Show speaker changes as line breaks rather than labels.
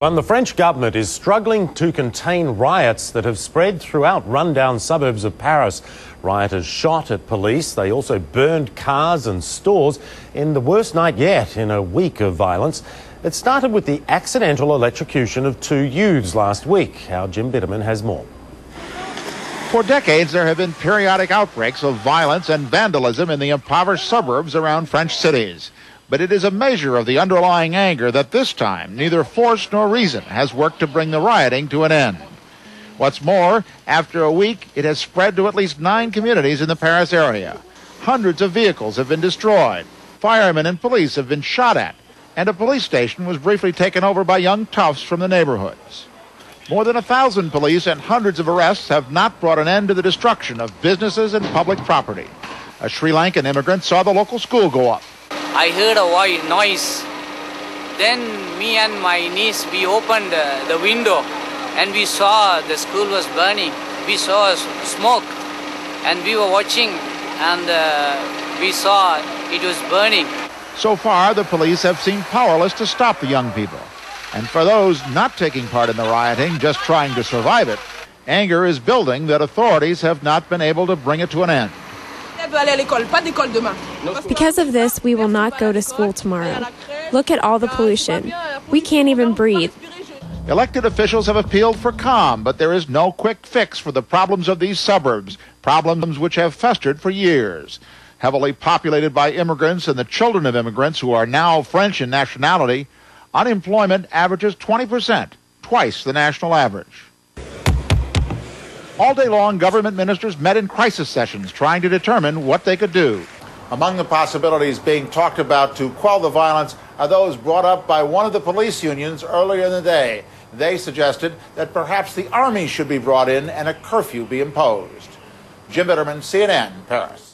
And the French government is struggling to contain riots that have spread throughout rundown suburbs of Paris. Rioters shot at police. They also burned cars and stores in the worst night yet in a week of violence. It started with the accidental electrocution of 2 youths last week. Our Jim Bitterman has more.
For decades, there have been periodic outbreaks of violence and vandalism in the impoverished suburbs around French cities. But it is a measure of the underlying anger that this time neither force nor reason has worked to bring the rioting to an end. What's more, after a week, it has spread to at least 9 communities in the Paris area. Hundreds of vehicles have been destroyed, firemen and police have been shot at, and a police station was briefly taken over by young toughs from the neighborhoods. More than 1,000 police and hundreds of arrests have not brought an end to the destruction of businesses and public property. A Sri Lankan immigrant saw the local school go up.
I heard a noise. Then me and my niece, we opened the window and we saw the school was burning. We saw smoke and we were watching and we saw it was burning.
So far, the police have seemed powerless to stop the young people. And for those not taking part in the rioting, just trying to survive it, anger is building that authorities have not been able to bring it to an end.
Because of this, we will not go to school tomorrow. Look at all the pollution. We can't even breathe.
Elected officials have appealed for calm, but there is no quick fix for the problems of these suburbs, problems which have festered for years. Heavily populated by immigrants and the children of immigrants who are now French in nationality, unemployment averages 20%, twice the national average. All day long, government ministers met in crisis sessions trying to determine what they could do. Among the possibilities being talked about to quell the violence are those brought up by one of the police unions earlier in the day. They suggested that perhaps the army should be brought in and a curfew be imposed. Jim Bitterman, CNN, Paris.